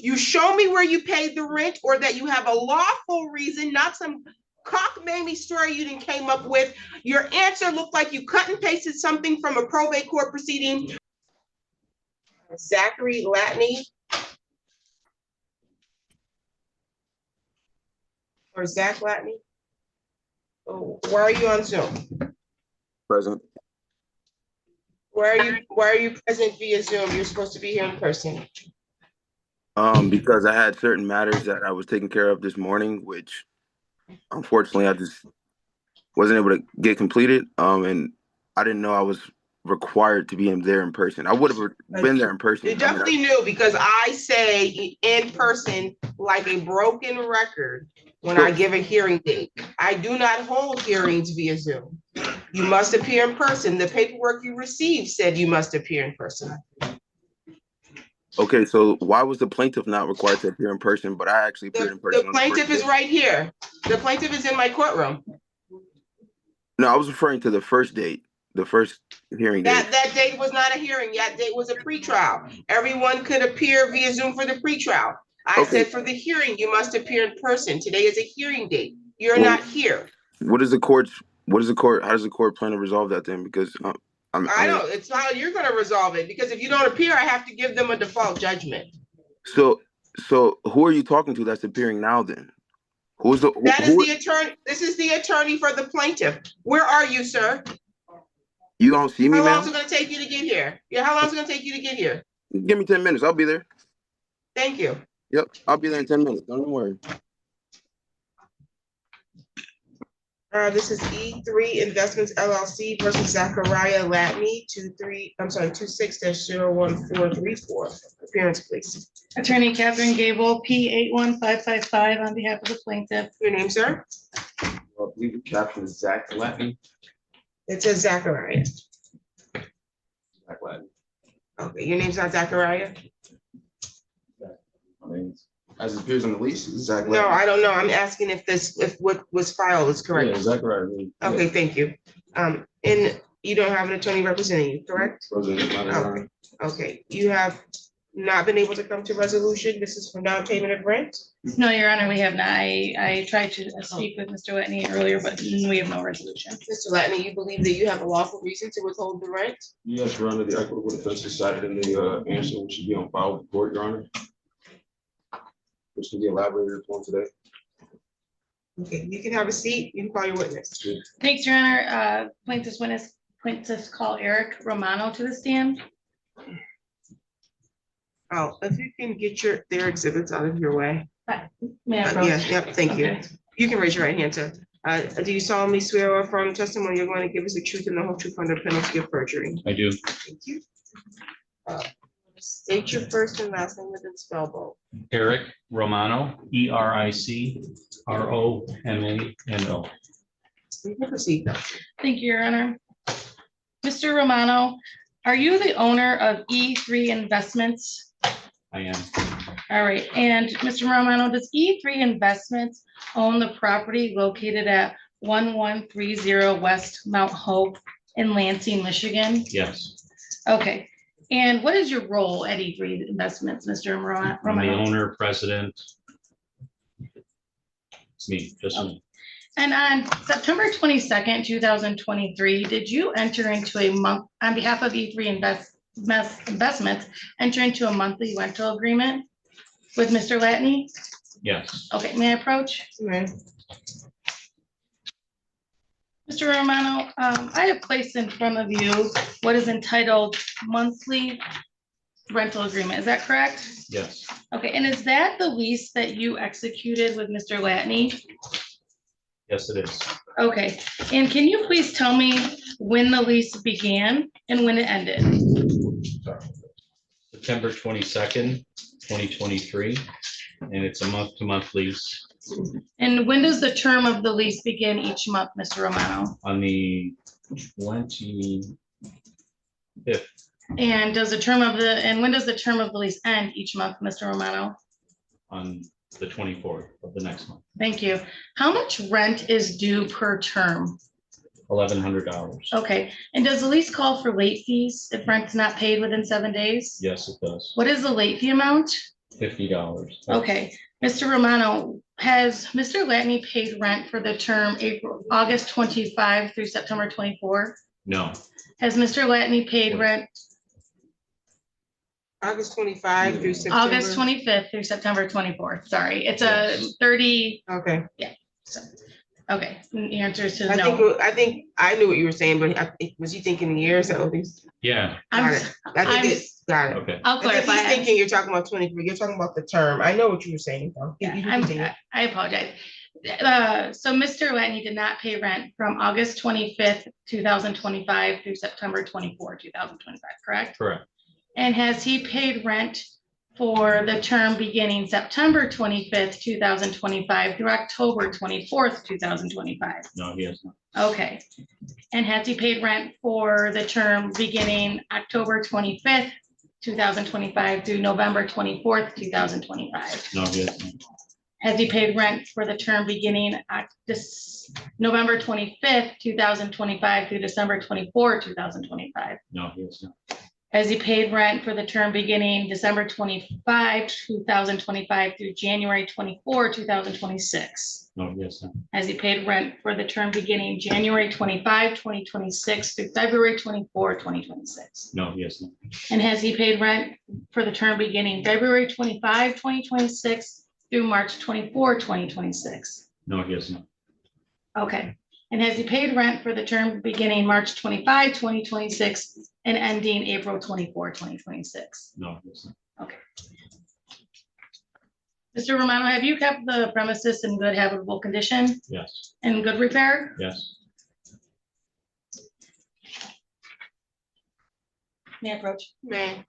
You show me where you paid the rent or that you have a lawful reason, not some cockamamie story you didn't came up with. Your answer looked like you cut and pasted something from a probate court proceeding. Zachary Latney. Or Zach Latney. Oh, why are you on Zoom? Present. Why are you present via Zoom? You're supposed to be here in person. Because I had certain matters that I was taking care of this morning, which unfortunately I just wasn't able to get completed. And I didn't know I was required to be there in person. I would have been there in person. You definitely knew, because I say in person like a broken record when I give a hearing date. I do not hold hearings via Zoom. You must appear in person. The paperwork you received said you must appear in person. Okay, so why was the plaintiff not required to appear in person, but I actually appeared in person? The plaintiff is right here. The plaintiff is in my courtroom. No, I was referring to the first date, the first hearing date. That date was not a hearing. That date was a pretrial. Everyone could appear via Zoom for the pretrial. I said for the hearing, you must appear in person. Today is a hearing date. You're not here. How does the court plan to resolve that then? Because I don't, it's how you're going to resolve it, because if you don't appear, I have to give them a default judgment. So who are you talking to that's appearing now then? That is the attorney. This is the attorney for the plaintiff. Where are you, sir? You don't see me, How long is it going to take you to get here? Yeah, how long is it going to take you to get here? Give me 10 minutes. I'll be there. Thank you. Yep, I'll be there in 10 minutes. Don't even worry. This is E3 Investments LLC versus Zachariah Latney, 26-01434. Appearance, please. Attorney Catherine Gable, P81555 on behalf of the plaintiff. Your name, sir? I believe the caption is Zach Latney. It says Zachariah. Zach Latney. Okay, your name's not Zachariah? My name's, as it appears on the lease, is Zach Latney. No, I don't know. I'm asking if what was filed is correct. Yeah, Zachariah. Okay, thank you. And you don't have an attorney representing you, correct? Okay. Okay, you have not been able to come to resolution. This is for non-payment of rent? No, Your Honor, we have not. I tried to speak with Mr. Whitney earlier, but we have no resolution. Mr. Latney, you believe that you have a lawful reason to withhold the rent? Yes, Your Honor, the equitable defense is cited in the answer, which should be on file with the court, Your Honor. Which can be elaborated upon today. Okay, you can have a seat. You can call your witness. Thanks, Your Honor. Plaintiff's call Eric Romano to the stand. Oh, if you can get their exhibits out of your way. May I approach? Yep, thank you. Okay. You can raise your right hand, sir. Do you solemnly swear or affirm testimony you're going to give us the truth and the whole truth under penalty of perjury? I do. Thank you. State your first and last name within spell both. Eric Romano, ERIC-ROMANO. You can proceed though. Thank you, Your Honor. Mr. Romano, are you the owner of E3 Investments? I am. All right, and Mr. Romano, does E3 Investments own the property located at 1130 West Mount Hope in Lansing, Michigan? Yes. Okay, and what is your role at E3 Investments, Mr. Romano? I'm the owner, president. It's me, just me. And on September 22nd, 2023, did you enter into on behalf of E3 Investments, enter into a monthly rental agreement with Mr. Latney? Yes. Okay, may I approach? Right. Mr. Romano, I have placed in front of you what is entitled monthly rental agreement. Is that correct? Yes. Okay, and is that the lease that you executed with Mr. Latney? Yes, it is. Okay, and can you please tell me when the lease began and when it ended? September 22nd, 2023, and it's a month-to-month lease. And when does the term of the lease begin each month, Mr. Romano? On the 25th. And when does the term of the lease end each month, Mr. Romano? On the 24th of the next month. Thank you. How much rent is due per term? $1,100. Okay, and does the lease call for late fees if rent's not paid within 7 days? Yes, it does. What is the late fee amount? $50. Okay, Mr. Romano, has Mr. Latney paid rent for the term August 25 through September 24? No, Has Mr. Latney paid rent August 25 through September. August 25th through September 24th? Sorry, it's a Yes. 30, Okay, okay, the answer is I no. think I knew what you were saying, but was you thinking years at least? yeah, I'm, Got it. I think I'm- it's, got it. okay. I'll I think clarify. he's thinking you're talking about 23, you're talking about the term. I know what you were saying, though. Yeah, You continue. I apologize. So Mr. Latney did not pay rent from August 25th, 2025 through September 24, 2025, correct? Correct. And has he paid rent for the term beginning September 25th, 2025 through October 24th, 2025? No, he has not. Okay. And has he paid rent for the term beginning October 25th, 2025 through November 24th, 2025? No, he has not. Has he paid rent for the term beginning November 25th, 2025 through December 24, 2025? No, he has not. Has he paid rent for the term beginning December 25, 2025 through January 24, 2026? No, he has not. Has he paid rent for the term beginning January 25, 2026 through February 24, 2026? No, he has not. And has he paid rent for the term beginning February 25, 2026 through March 24, 2026? No, he has not. Okay. And has he paid rent for the term beginning March 25, 2026 and ending April 24, 2026? No, he has not. Mr. Romano, have you kept the premises in good habitable condition Yes, and good repair? yes. May I approach? Man,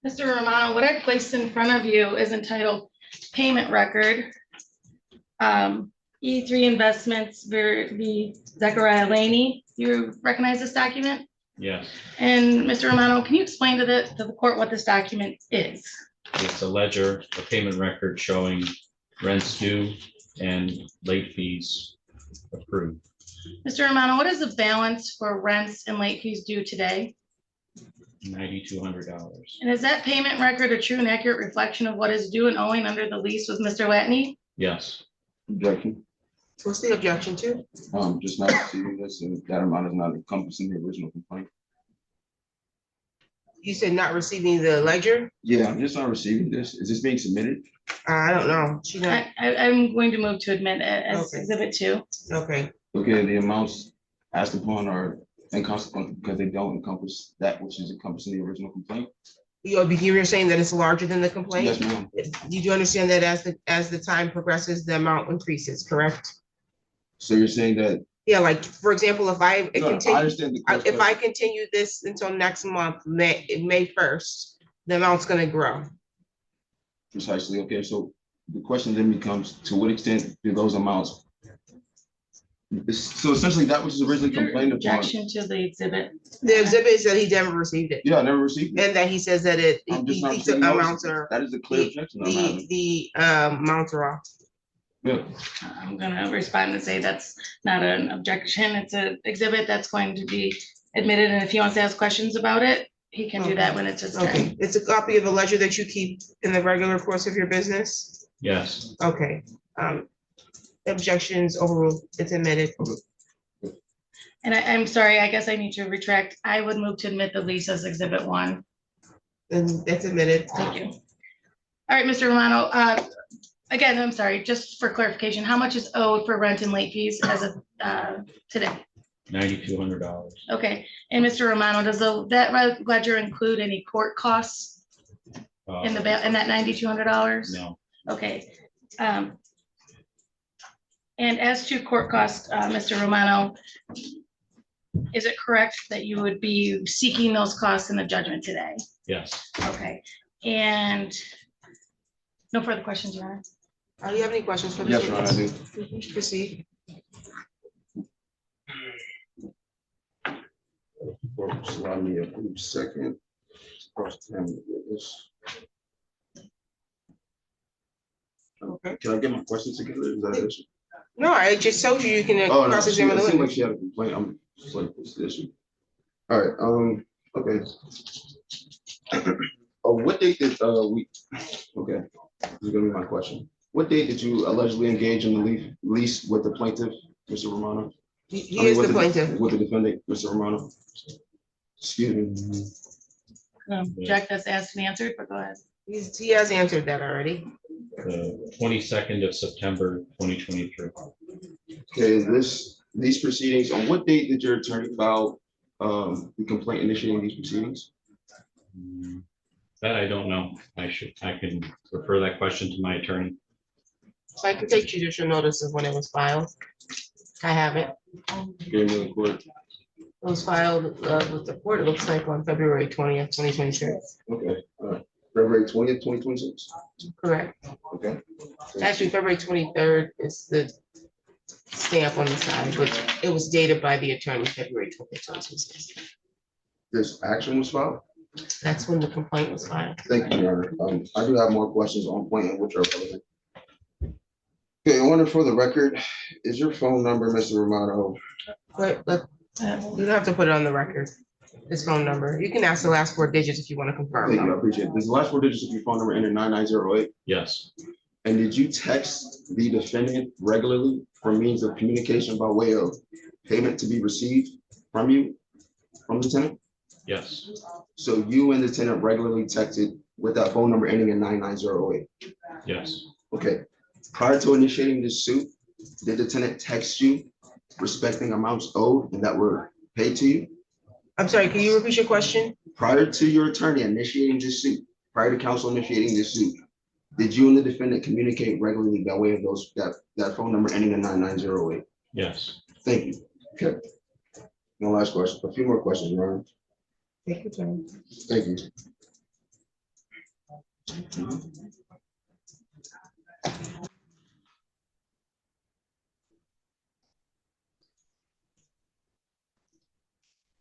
Mr. Romano, what I placed in front of you is entitled Payment Record. E3 Investments v. Zechariah Laney. You recognize this document? Yes, And Mr. Romano, can you explain to the court what this document is? it's a ledger, a payment record showing rents due and late fees approved. Mr. Romano, what is the balance for rents and late fees due today? $9,200. And is that payment record a true and accurate reflection of what is due and owing under the lease with Mr. Latney? Yes, Objection, what's the objection to? just not receiving this, and that amount is not encompassing the original complaint. You said not receiving the ledger? Yeah, I'm just not receiving this. Is this being submitted? I don't know. She's not, I'm going to move to admit it as Okay. exhibit 2. okay. Okay, the amounts asked upon are inconsequential because they don't encompass that which is encompassing the original complaint. You're saying that it's larger than the complaint? Yes, ma'am. You do understand that as the time progresses, the amount increases, correct? So you're saying that, Yeah, like, for example, if I no, I continue, understand the court's if I question. continue this until next month, May 1st, the amount's gonna grow. Precisely, okay, so the question then becomes, to what extent do those amounts? So essentially, that which is originally complained upon, Objection to the exhibit. The exhibit is that he never received it, yeah, I never received it. and that he says that I'm just not the receiving notice. amounts are, That is a clear objection I'm having. the amounts are off. Yeah. I'm gonna respond and say that's not an objection. It's an exhibit that's going to be admitted, and if he wants to ask questions about it, he can do that when it's his turn. Okay, it's a copy of a ledger that you keep in the regular course of your business? yes, Okay, objections overruled, it's admitted. And I'm sorry, I guess I need to retract. I would move to admit the lease as exhibit 1. And it's admitted. Thank you. All right, Mr. Romano, again, I'm sorry, just for clarification, how much is owed for rent and late fees as of today? $9,200. Okay, and Mr. Romano, does that ledger include any court costs in that $9,200? No, Okay. And as to court costs, Mr. Romano, is it correct that you would be seeking those costs in the judgment today? yes, Okay, and no further questions, Your Honor? Do you have any questions for the Yes, Your Honor, I do. witness? Proceed. Just allow me a brief second. Cross-examine the witness. Okay. Can I get my questions together? Is that an issue? No, I just told you you can Oh, no, cross it examine the seemed like witness. she had a complaint. I'm just like, what's the issue? All right, okay. Oh, what date did, okay, this is gonna be my question. What date did you allegedly engage in the lease with the plaintiff, Mr. Romano? He is the plaintiff. With the defendant, Mr. Romano? Excuse me. Jack has asked and answered, but go ahead. He has answered that already. The 22nd of September, 2023. Okay, these proceedings, on what date did your attorney file the complaint initiating these proceedings? That I don't know. I can refer that question to my attorney. So I can take judicial notice of when it was filed. I have it. During the court? It was filed with the court, it looks like on February 20th, 2026. Okay, all right. February 20th, 2026? Correct. Okay. Actually, February 23rd is the stamp on the side, but it was dated by the attorney February 20th, 2026. This action was filed? That's when the complaint was filed. Thank you, Your Honor. I do have more questions on point and which are relevant. Okay, I wonder for the record, is your phone number, Mr. Romano? But you don't have to put it on the record, his phone number. You can ask the last 4 digits if you want to confirm Thank you, I them. appreciate it. Does the last 4 digits of your phone number end in 9908? Yes, And did you text the defendant regularly for means of communication by way of payment to be received from you, from the tenant? yes, So you and the tenant regularly texted with that phone number ending in 9908? yes, Okay. Prior to initiating this suit, did the tenant text you respecting amounts owed and that were paid to you? I'm sorry, can you repeat your question? Prior to your attorney initiating this suit, prior to counsel initiating this suit, did you and the defendant communicate regularly by way of that phone number ending in 9908? yes. Thank you. Okay. One last question, a few more questions, Your Honor. Take your turn. Thank you.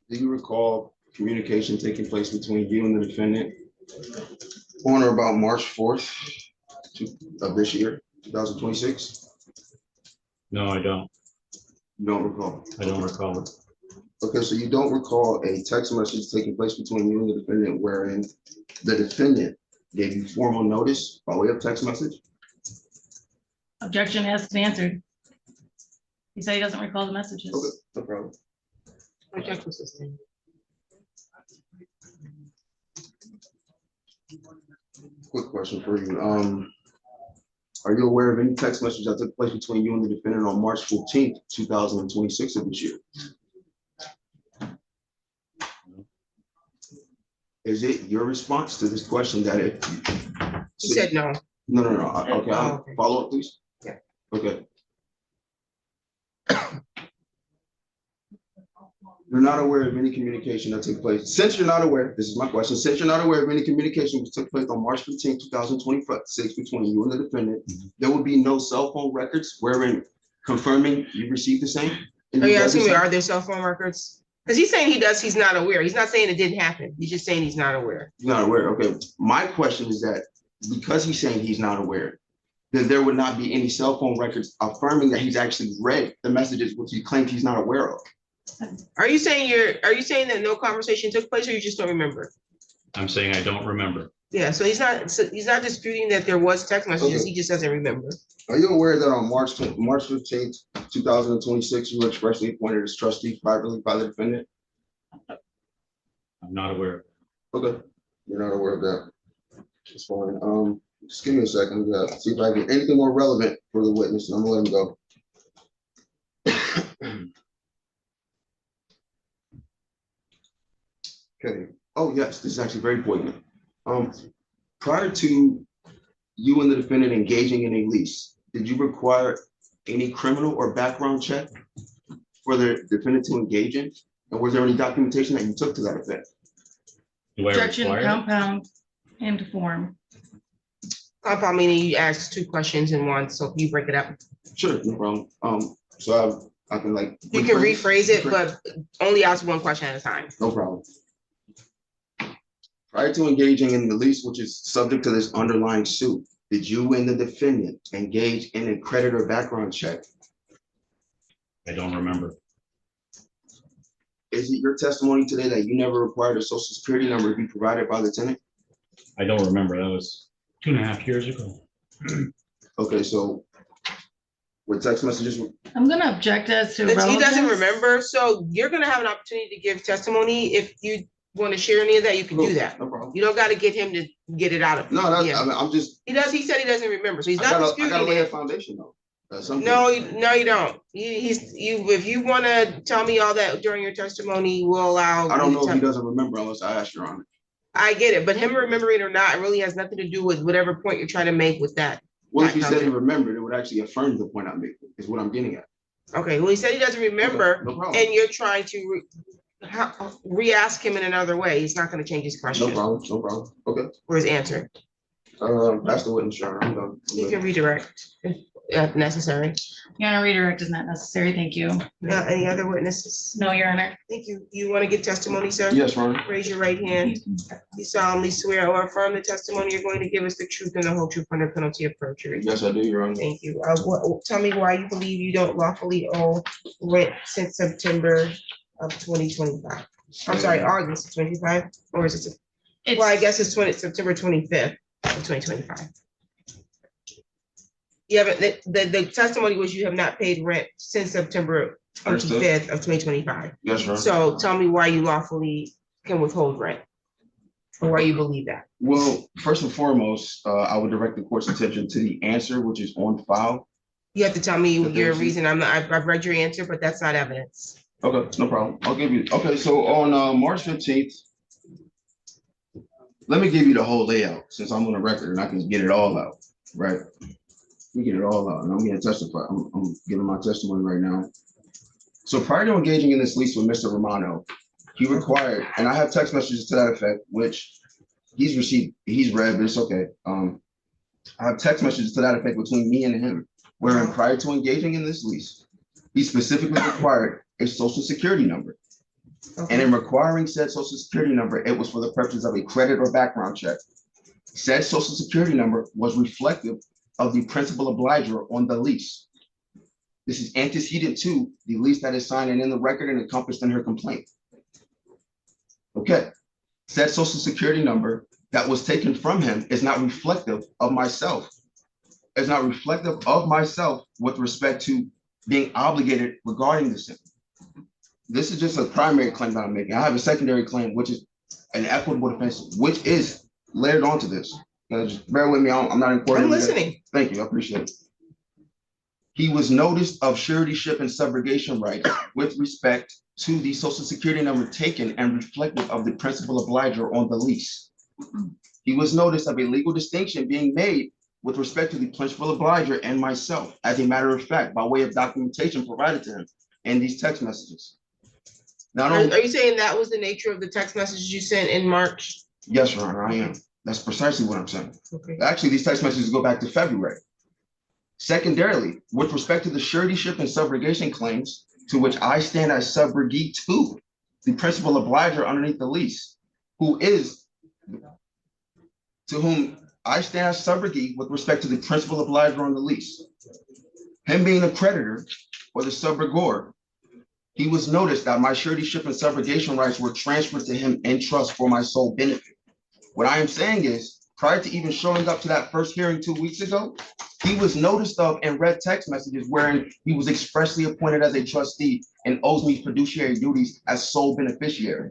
Do you recall communication taking place between you and the defendant on or about March 4th of this year, 2026? No, I don't. You don't recall? I don't recall it. Okay, so you don't recall a text message taking place between you and the defendant wherein the defendant gave you formal notice by way of text message? Objection asked and answered. He said he doesn't recall the messages. Okay, no problem. Objection sustained. Quick question for you. Are you aware of any text message that took place between you and the defendant on March 14th, 2026 of this year? Is it your response to this question that if He said no. No. Okay, Oh, okay. follow up, please. Yeah. Okay. You're not aware of any communication that took place. Since you're not aware, this is my question, since you're not aware of any communication that took place on March 15, 2026 between you and the defendant, there will be no cell phone records wherein confirming you received the same? Are you asking me, are there cell phone records? Because he's saying he's not aware. He's not saying it didn't happen. He's just saying he's not aware. He's not aware, okay. My question is that because he's saying he's not aware, that there would not be any cell phone records affirming that he's actually read the messages which he claims he's not aware of. Are you saying that no conversation took place or you just don't remember? I'm saying I don't remember. Yeah, so he's not disputing that there was text messages. Okay. He just doesn't remember. Are you aware that on March 15th, 2026, you were expressly appointed as trustee privately by the defendant? I'm not aware. Okay, you're not aware of that. It's fine. Just give me a second. See if I can get anything more relevant for the witness, and I'm gonna let him go. Okay. Oh, yes, this is actually very poignant. Prior to you and the defendant engaging in a lease, did you require any criminal or background check for the defendant to engage in? And was there any documentation that you took to that effect? Do I Objection, require? compound, and form. Compound meaning you ask 2 questions in one, so you break it up. Sure, no problem. So I can like. You can rephrase it, but only ask 1 question at a time. No problem. Prior to engaging in the lease, which is subject to this underlying suit, did you and the defendant engage in a creditor background check? I don't remember. Is it your testimony today that you never required a social security number to be provided by the tenant? I don't remember. That was 2.5 years ago. Okay, so with text messages, I'm gonna object as to He doesn't relevance. remember, so you're gonna have an opportunity to give testimony. If you want to share any of that, you can do that. no problem. You don't gotta get him to get it out of. No, that's, Yeah. I'm just, He said he doesn't remember, so he's I not gotta disputing lay a it. foundation though. That's something. No, you don't. If you wanna tell me all that during your testimony, we'll allow. I don't you know to if he tell- doesn't remember unless I ask Your Honor. I get it, but him remembering or not, it really has nothing to do with whatever point you're trying to make with that. Well, if he said he remembered, it would actually affirm the point I'm making, is what I'm getting at. Okay, well, he said he doesn't remember, Okay, no problem. and you're trying to re-ask him in another way. He's not gonna change his No question problem, no problem. Okay, or his answer. that's the witness, Your Honor. I'm done. You can redirect if necessary. Your Honor, redirect is not necessary. Thank you. Any other witnesses? No, Your Honor. Thank you. You want to give testimony, sir? Yes, Your Honor. Raise your right hand. You solemnly swear or affirm the testimony you're going to give us the truth and the whole truth under penalty of perjury. Yes, I do, Your Honor. Thank you. Tell me why you believe you don't lawfully owe rent since September of 2025. I'm sorry, August of 25, or is it, well, I guess it's September 25th of 2025. You haven't, the testimony was you have not paid rent since September Understood. 25th of 2025. Yes, Your Honor. So tell me why you lawfully can withhold rent, or why you believe that. Well, first and foremost, I would direct the court's attention to the answer, which is on file. You have to tell me Okay, your so- reason. I've read your answer, but that's not evidence. Okay, no problem. I'll give you, okay, so on March 15th, let me give you the whole layout, since I'm on the record and I can get it all out, right? Let me get it all out, and I'm gonna testify. I'm giving my testimony right now. So prior to engaging in this lease with Mr. Romano, he required, and I have text messages to that effect, which he's received, he's read, but it's okay. I have text messages to that effect between me and him, wherein prior to engaging in this lease, he specifically required a social security number. And in requiring said social security number, it was for the purpose of a credit or background check. Said social security number was reflective of the principal obliger on the lease. This is antecedent to the lease that is signed and in the record and encompassed in her complaint. Okay, said social security number that was taken from him is not reflective of myself. It's not reflective of myself with respect to being obligated regarding this. This is just a primary claim that I'm making. I have a secondary claim, which is an equitable defense, which is layered onto this. Just bear with me, I'm not in court. I'm listening. Thank you, I appreciate it. He was noticed of suretyship and subrogation rights with respect to the social security number taken and reflective of the principal obliger on the lease. He was noticed of a legal distinction being made with respect to the principal obliger and myself, as a matter of fact, by way of documentation provided to him in these text messages. Not Are only, you saying that was the nature of the text messages you sent in March? yes, Your Honor, I am. That's precisely what I'm saying. Okay. Actually, these text messages go back to February. Secondarily, with respect to the suretyship and subrogation claims, to which I stand as subrogate to the principal obliger underneath the lease, to whom I stand as subrogate with respect to the principal obliger on the lease. Him being the creditor or the subrogor, he was noticed that my suretyship and subrogation rights were transferred to him in trust for my sole benefit. What I am saying is, prior to even showing up to that first hearing 2 weeks ago, he was noticed of and read text messages wherein he was expressly appointed as a trustee and owes me fiduciary duties as sole beneficiary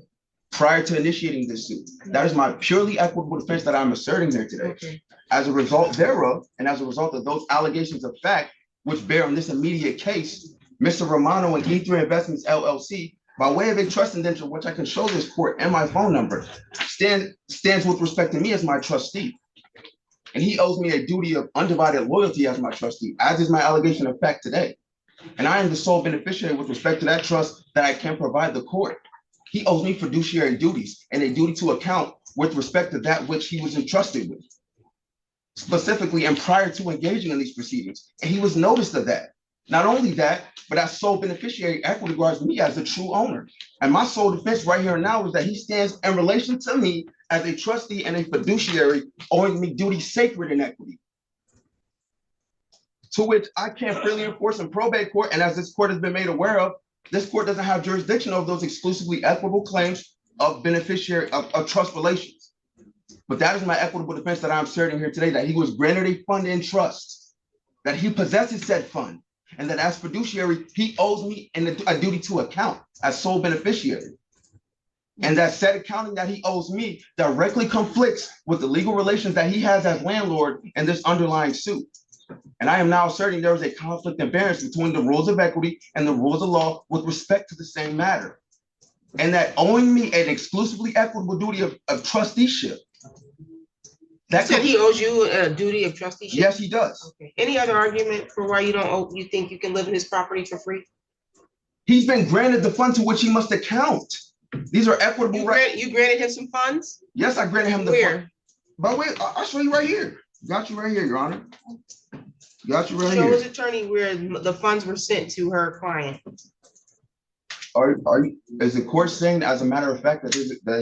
prior to initiating this suit. That is my purely equitable defense that I'm asserting here today. Okay. As a result thereof, and as a result of those allegations of fact, which bear on this immediate case, Mr. Romano and E3 Investments LLC, by way of a trust indenture, which I can show this court and my phone number, stands with respect to me as my trustee. And he owes me a duty of undivided loyalty as my trustee, as is my allegation of fact today. And I am the sole beneficiary with respect to that trust that I can provide the court. He owes me fiduciary duties and a duty to account with respect to that which he was entrusted with, specifically and prior to engaging in these proceedings. And he was noticed of that. Not only that, but as sole beneficiary, equity regards me as the true owner. And my sole defense right here and now is that he stands in relation to me as a trustee and a fiduciary, owing me duty sacred in equity. to which I can't freely enforce in probate court, and as this court has been made aware of, this court doesn't have jurisdiction over those exclusively equitable claims of beneficiary of trust relations. But that is my equitable defense that I'm asserting here today, that he was granted a fund in trust, that he possesses said fund, and that as fiduciary, he owes me a duty to account as sole beneficiary. And that said accounting that he owes me directly conflicts with the legal relations that he has as landlord in this underlying suit. And I am now asserting there is a conflict and variance between the rules of equity and the rules of law with respect to the same matter. And that owing me an exclusively equitable duty of trusteeship. That said he owes you a duty of trusteeship? Yes, he does. Okay. Any other argument for why you think you can live in his property for free? He's been granted the fund to which he must account. These are equitable rights. You granted him some funds? Yes, I granted him the Where? fund. But wait, I'll show you right here. Got you right here, Your Honor. Got you right Show here. his attorney where the funds were sent to her client. Are you, is the court saying as a matter of fact that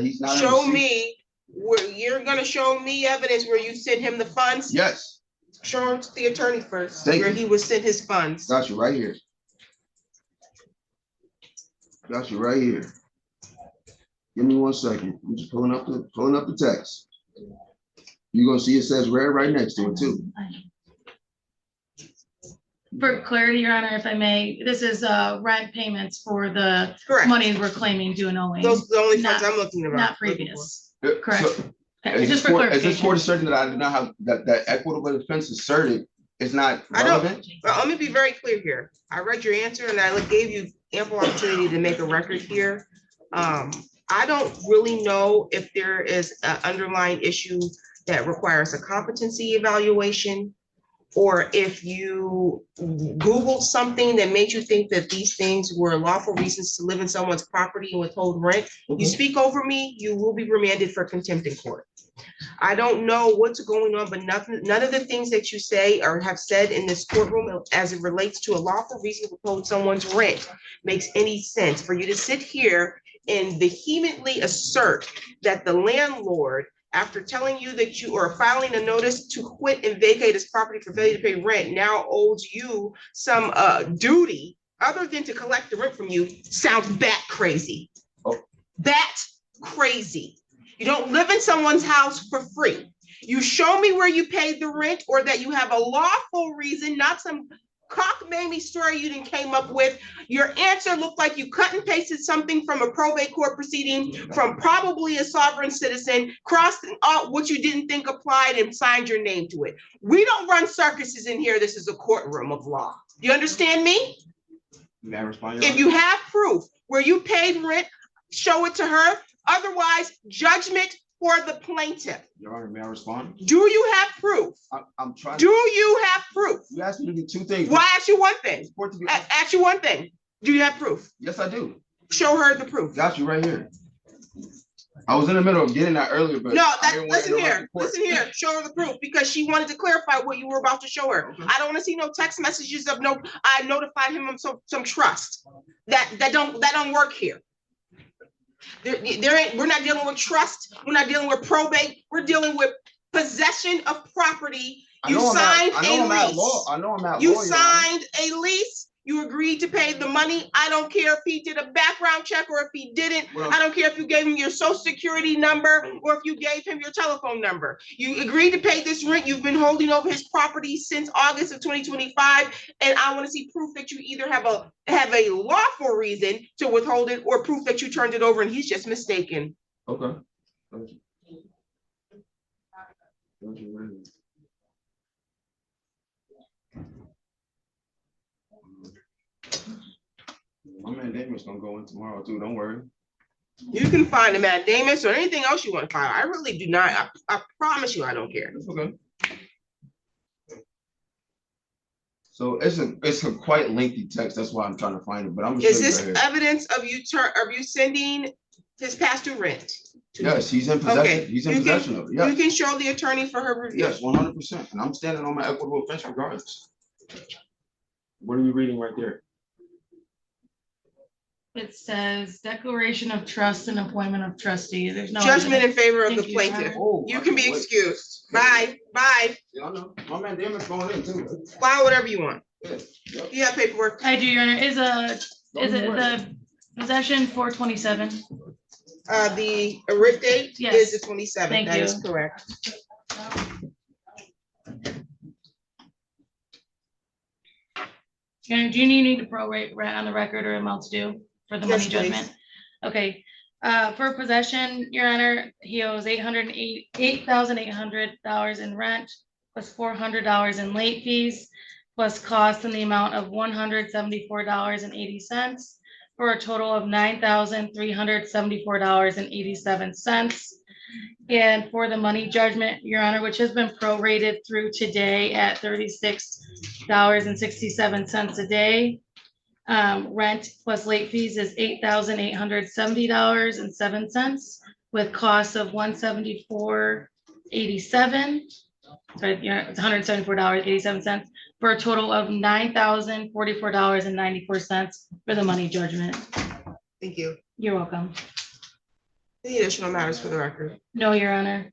he's not? Show me where you're gonna show me evidence where you sent him the funds? Yes. Show him to the attorney first, Thank where you. he was sent his funds. Got you right here. Got you right here. Give me 1 second. I'm just pulling up the text. You're gonna see it says red right next to it too. For clarity, Your Honor, if I may, this is rent payments for the Correct. monies we're claiming due and owing, Those are the only funds Not- I'm looking about. not previous. Correct. So, Okay, is just this for court clarification. asserting that I do not have that equitable defense asserted is not I don't- relevant? Well, let me be very clear here. I read your answer and I gave you ample opportunity to make a record here. I don't really know if there is an underlying issue that requires a competency evaluation, or if you Googled something that made you think that these things were lawful reasons to live in someone's property and withhold rent. You speak over me, you will be remanded for contempt in court. I don't know what's going on, but none of the things that you say or have said in this courtroom as it relates to a lawful reason to withhold someone's rent makes any sense. For you to sit here and vehemently assert that the landlord, after telling you that you are filing a notice to quit and vacate his property for failure to pay rent, now owes you some duty other than to collect the rent from you, sounds bat crazy. Oh. Bat crazy. You don't live in someone's house for free. You show me where you paid the rent or that you have a lawful reason, not some cockamamie story you didn't came up with. Your answer looked like you cut and pasted something from a probate court proceeding from probably a sovereign citizen, crossed out what you didn't think applied and signed your name to it. We don't run circuses in here. This is a courtroom of law. You understand me? May I respond, Your If you have proof where you paid rent, show it to her. Otherwise, judgment for the plaintiff. Your Honor, may I respond? Do you have proof? I'm trying. Do you have proof? You asked me to do two things. Well, I ask you one thing. It's important to do- Ask you one thing. Do you have proof? Yes, I do. Show her the proof. Got you right here. I was in the middle of getting that earlier, but No, I didn't want to listen interrupt here, the court. listen here, show her the proof, because she wanted to clarify what you were about to show her. Okay. I don't want to see no text messages of no, I notified him of some trust. That don't work here. We're not dealing with trust, we're not dealing with probate, we're dealing with possession of property. You signed a lease. I know I'm at law. You Your Honor. signed a lease. You agreed to pay the money. I don't care if he did a background check or if he didn't. Well- I don't care if you gave him your social security number or if you gave him your telephone number. You agreed to pay this rent. You've been holding over his property since August of 2025. And I want to see proof that you either have a lawful reason to withhold it or proof that you turned it over and he's just mistaken. Okay. Thank you. Thank you very much. My mandamus gonna go in tomorrow too, don't worry. You can find a mandamus or anything else you want to file. I really do not. I promise you, I don't care. That's okay. So it's a quite lengthy text, that's why I'm trying to find it, but I'm gonna show Is you this right here. evidence of you sending his past due rent? Yes, he's in possession, Okay. he's in You can- possession of it, You yes, can show the attorney for her review. yes, 100%, and I'm standing on my equitable defense regardless. What are you reading right there? It says declaration of trust and appointment of trustee. There's no. Judgment in favor of the Thank you, Your plaintiff. Honor. Oh, You can be wait. excused. Bye, bye. Yeah, I know. My man Damon's going in too. File whatever you want. Yeah. Yep. You have paperwork. I do, Your Honor. Is it the possession 427? The writ date Yes. is the 27th. Thank That you. is correct. Your Honor, do you need to prorate rent on the record or amounts due for the Yes, money judgment? Okay, for possession, Your Honor, he owes $8,800 in rent, plus $400 in late fees, plus costs in the amount of $174.80, for a total of $9,374.87. And for the money judgment, Your Honor, which has been prorated through today at $36.67 a day. Rent plus late fees is $8,870.07, with costs of $174.87. Sorry, yeah, it's $174.87, for a total of $9,044.94 for the money judgment. Thank you. You're welcome. Any additional matters for the record? No, Your Honor.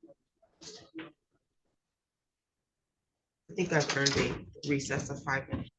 I think I've earned a recess of 5 minutes.